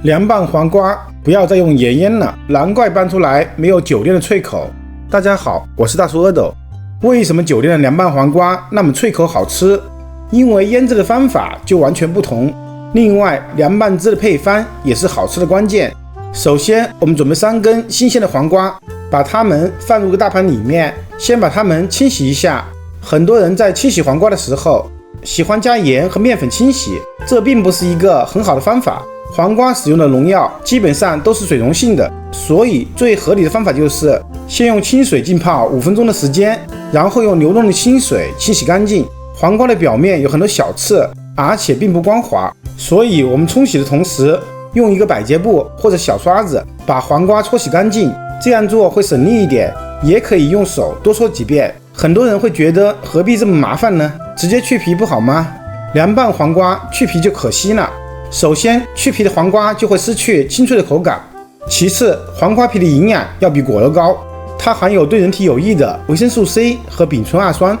凉拌黄瓜不要再用盐腌了，难怪拌出来没有酒店的脆口。大家好，我是大叔阿斗。为什么酒店的凉拌黄瓜那么脆口好吃？因为腌制的方法就完全不同。另外，凉拌汁的配方也是好吃的关键。首先，我们准备3根新鲜的黄瓜，把它们放入个大盘里面，先把它们清洗一下。很多人在清洗黄瓜的时候喜欢加盐和面粉清洗，这并不是一个很好的方法。黄瓜使用的农药基本上都是水溶性的，所以最合理的方法就是先用清水浸泡5分钟的时间，然后用流动的清水清洗干净。黄瓜的表面有很多小刺，而且并不光滑，所以我们冲洗的同时，用一个百洁布或者小刷子把黄瓜搓洗干净。这样做会省力一点，也可以用手多搓几遍。很多人会觉得何必这么麻烦呢？直接去皮不好吗？凉拌黄瓜去皮就可惜了。首先，去皮的黄瓜就会失去清脆的口感。其次，黄瓜皮的营养要比果肉高，它含有对人体有益的维生素 C 和丙醇二酸。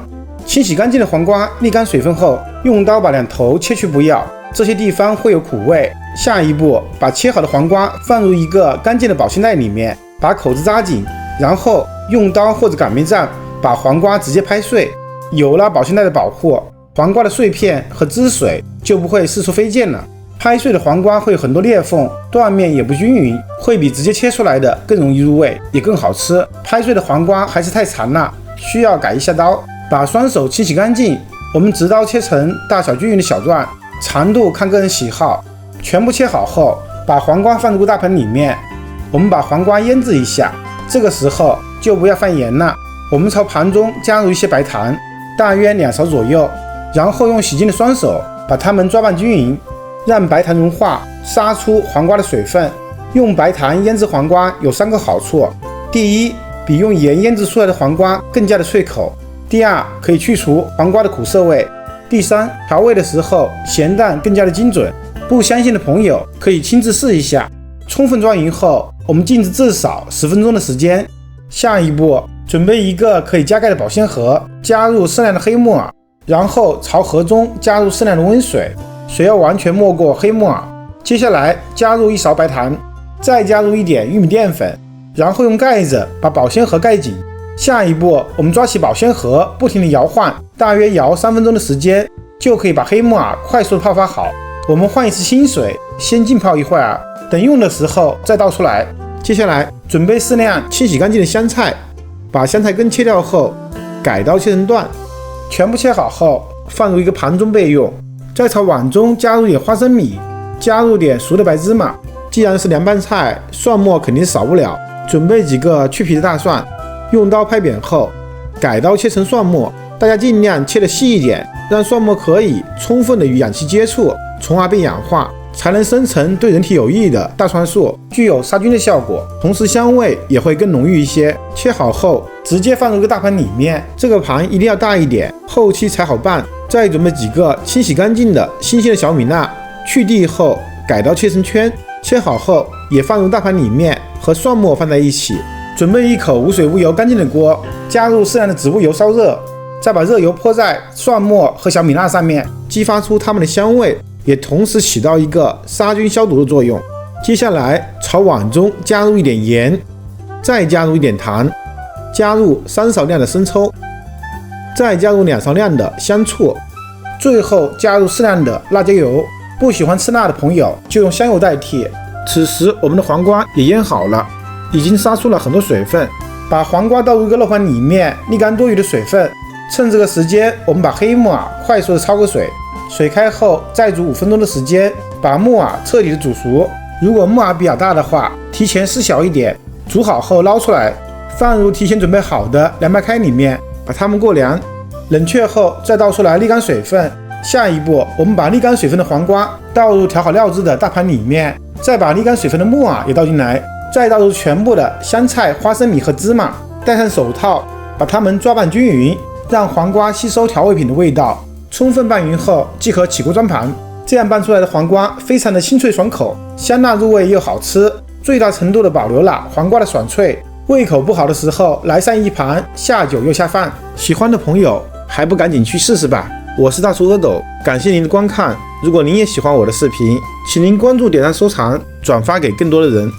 清洗干净的黄瓜沥干水分后，用刀把两头切去不要，这些地方会有苦味。下一步，把切好的黄瓜放入一个干净的保鲜袋里面，把口子扎紧，然后用刀或者擀面杖把黄瓜直接拍碎。有了保鲜袋的保护，黄瓜的碎片和汁水就不会四处飞溅了。拍碎的黄瓜会有很多裂缝，断面也不均匀，会比直接切出来的更容易入味，也更好吃。拍碎的黄瓜还是太长了，需要改一下刀。把双手清洗干净，我们直刀切成大小均匀的小段，长度看个人喜好。全部切好后，把黄瓜放入大盆里面，我们把黄瓜腌制一下。这个时候就不要放盐了，我们朝盘中加入一些白糖，大约2勺左右，然后用洗净的双手把它们抓拌均匀，让白糖融化，杀出黄瓜的水分。用白糖腌制黄瓜有3个好处：第一，比用盐腌制出来的黄瓜更加的脆口；第二，可以去除黄瓜的苦涩味；第三，调味的时候咸淡更加的精准。不相信的朋友可以亲自试一下。充分抓匀后，我们静置至少10分钟的时间。下一步，准备一个可以加盖的保鲜盒，加入适量的黑木耳，然后朝盒中加入适量的温水，水要完全没过黑木耳。接下来加入1勺白糖，再加入一点玉米淀粉，然后用盖子把保鲜盒盖紧。下一步，我们抓起保鲜盒，不停地摇晃，大约摇3分钟的时间，就可以把黑木耳快速的泡发好。我们换一次清水，先浸泡一会儿，等用的时候再倒出来。接下来准备适量清洗干净的香菜，把香菜根切掉后，改刀切成段，全部切好后放入一个盘中备用。再朝碗中加入点花生米，加入点熟的白芝麻。既然是凉拌菜，蒜末肯定少不了。准备几个去皮的大蒜，用刀拍扁后，改刀切成蒜末。大家尽量切得细一点，让蒜末可以充分的与氧气接触，从而被氧化，才能生成对人体有益的大蒜素，具有杀菌的效果，同时香味也会更浓郁一些。切好后直接放入个大盘里面，这个盘一定要大一点，后期才好拌。再准备几个清洗干净的新鲜的小米辣，去蒂后改刀切成圈，切好后也放入大盘里面，和蒜末放在一起。准备一口无水无油干净的锅，加入适量的植物油烧热，再把热油泼在蒜末和小米辣上面，激发出它们的香味，也同时起到一个杀菌消毒的作用。接下来朝碗中加入一点盐，再加入一点糖，加入3勺量的生抽，再加入2勺量的香醋，最后加入适量的辣椒油。不喜欢吃辣的朋友就用香油代替。此时我们的黄瓜也腌好了，已经杀出了很多水分。把黄瓜倒入一个漏碗里面，沥干多余的水分。趁这个时间，我们把黑木耳快速的焯个水，水开后再煮5分钟的时间，把木耳彻底的煮熟。如果木耳比较大的话，提前撕小一点。煮好后捞出来，放入提前准备好的凉白开里面，把它们过凉，冷却后再倒出来沥干水分。下一步，我们把沥干水分的黄瓜倒入调好料汁的大盘里面，再把沥干水分的木耳也倒进来，再倒入全部的香菜、花生米和芝麻，戴上手套，把它们抓拌均匀，让黄瓜吸收调味品的味道。充分拌匀后即可起锅装盘。这样拌出来的黄瓜非常的清脆爽口，香辣入味又好吃，最大程度的保留了黄瓜的爽脆。胃口不好的时候来上一盘，下酒又下饭。喜欢的朋友还不赶紧去试试吧。我是大叔阿斗，感谢您的观看。如果您也喜欢我的视频，请您关注、点赞、收藏、转发给更多的人。